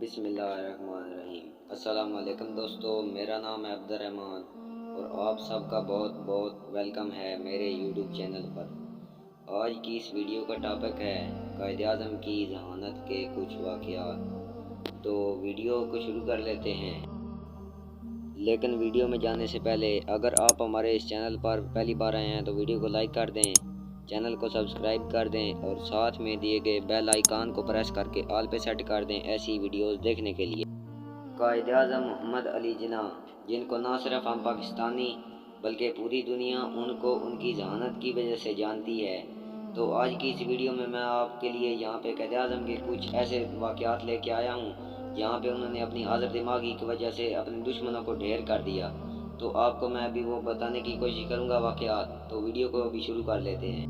بسم اللہ الرحمن الرحیم۔ السلام علیکم دوستو، میرا نام ہے عبدالرحمن اور آپ سب کا بہت بہت ویلکم ہے میرے یوٹیوب چینل پر۔ آج کی اس ویڈیو کا ٹاپک ہے قائد اعظم کی ذہانت کے کچھ واقعات۔ تو ویڈیو کو شروع کر لیتے ہیں، لیکن ویڈیو میں جانے سے پہلے اگر آپ ہمارے اس چینل پر پہلی بار آئے ہیں تو ویڈیو کو لائک کر دیں، چینل کو سبسکرائب کر دیں اور ساتھ میں دیے گئے بیل آئیکن کو پریس کر کے آل پہ سیٹ کر دیں ایسی ویڈیوز دیکھنے کے لیے۔ قائد اعظم محمد علی جناح، جن کو نہ صرف ہم پاکستانی بلکہ پوری دنیا ان کو ان کی ذہانت کی وجہ سے جانتی ہے، تو آج کی اس ویڈیو میں آپ کے لیے یہاں پہ قائد اعظم کے کچھ ایسے واقعات لے کے آیا ہوں جہاں پہ انہوں نے اپنی حاضر دماغی کی وجہ سے اپنے دشمنوں کو ڈھیر کر دیا۔ تو آپ کو میں ابھی وہ بتانے کی کوشش کروں گا واقعات، تو ویڈیو کو ابھی شروع کر لیتے ہیں۔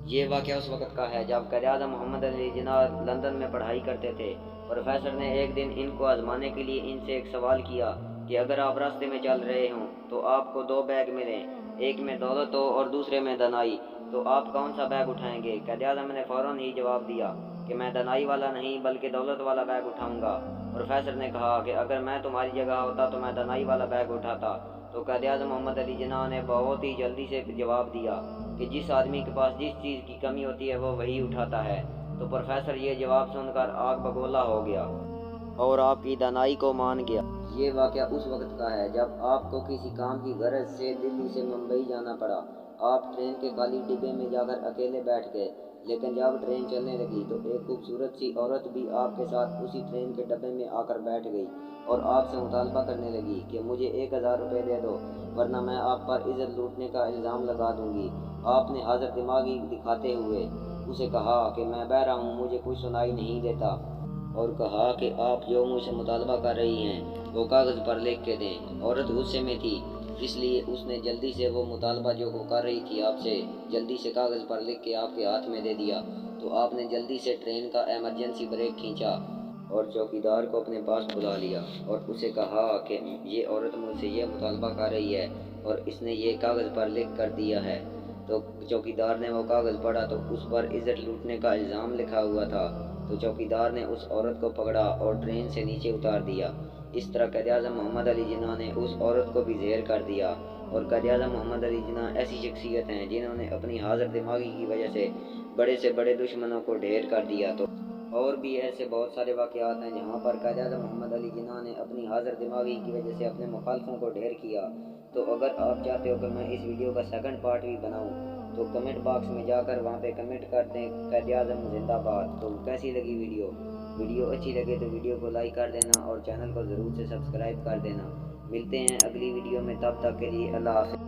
یہ واقعہ اس وقت کا ہے جب قائد اعظم محمد علی جناح لندن میں پڑھائی کرتے تھے۔ پروفیسر نے ایک دن ان کو آزمانے کے لیے ان سے ایک سوال کیا کہ اگر آپ راستے میں چل رہے ہوں تو آپ کو دو بیگ ملیں، ایک میں دولت ہو اور دوسرے میں دانائی، تو آپ کون سا بیگ اٹھائیں گے؟ قائد اعظم نے فوراً ہی جواب دیا کہ میں دانائی والا نہیں بلکہ دولت والا بیگ اٹھاؤں گا۔ پروفیسر نے کہا کہ اگر میں تمہاری جگہ ہوتا تو میں دانائی والا بیگ اٹھاتا۔ تو قائد اعظم محمد علی جناح نے بہت ہی جلدی سے جواب دیا کہ جس آدمی کے پاس جس چیز کی کمی ہوتی ہے وہ وہی اٹھاتا ہے۔ تو پروفیسر یہ جواب سن کر آگ بگولا ہو گیا اور آپ کی دانائی کو مان گیا۔ یہ واقعہ اس وقت کا ہے جب آپ کو کسی کام کی غرض سے دلی سے ممبئی جانا پڑا۔ آپ ٹرین کے خالی ڈبے میں جا کر اکیلے بیٹھ گئے، لیکن جب ٹرین چلنے لگی تو ایک خوبصورت سی عورت بھی آپ کے ساتھ اسی ٹرین کے ڈبے میں آ کر بیٹھ گئی اور آپ سے مطالبہ کرنے لگی کہ مجھے 1000 روپے دے دو ورنہ میں آپ پر عزت لوٹنے کا الزام لگا دوں گی۔ آپ نے حاضر دماغی دکھاتے ہوئے اسے کہا کہ میں بہرا ہوں، مجھے کچھ سنائی نہیں دیتا، اور کہا کہ آپ جو مجھ سے مطالبہ کر رہی ہیں وہ کاغذ پر لکھ کے دیں۔ عورت غصے میں تھی، اس لیے اس نے جلدی سے وہ مطالبہ جو وہ کر رہی تھی آپ سے جلدی سے کاغذ پر لکھ کے آپ کے ہاتھ میں دے دیا۔ تو آپ نے جلدی سے ٹرین کا ایمرجنسی بریک کھینچا اور چوکیدار کو اپنے پاس بلا لیا اور اسے کہا کہ یہ عورت مجھ سے یہ مطالبہ کر رہی ہے اور اس نے یہ کاغذ پر لکھ کر دیا ہے۔ تو چوکیدار نے وہ کاغذ پڑھا تو اس پر عزت لوٹنے کا الزام لکھا ہوا تھا۔ تو چوکیدار نے اس عورت کو پکڑا اور ٹرین سے نیچے اتار دیا۔ اس طرح قائد اعظم محمد علی جناح نے اس عورت کو بھی زہر کر دیا۔ اور قائد اعظم محمد علی جناح ایسی شخصیت ہیں جنہوں نے اپنی حاضر دماغی کی وجہ سے بڑے سے بڑے دشمنوں کو ڈھیر کر دیا۔ تو اور بھی ایسے بہت سارے واقعات ہیں جہاں پر قائد اعظم محمد علی جناح نے اپنی حاضر دماغی کی وجہ سے اپنے مخالفوں کو ڈھیر کیا۔ تو اگر آپ چاہتے ہو کہ میں اس ویڈیو کا سیکنڈ پارٹ بھی بناؤں تو کمنٹ باکس میں جا کر وہاں پہ کمنٹ کر دیں قائد اعظم زندہ باد۔ تو کیسی لگی ویڈیو اچھی لگے تو ویڈیو کو لائک کر دینا اور چینل کو ضرور سے سبسکرائب کر دینا۔ ملتے ہیں اگلی ویڈیو میں، تب تک کے لیے اللہ حافظ۔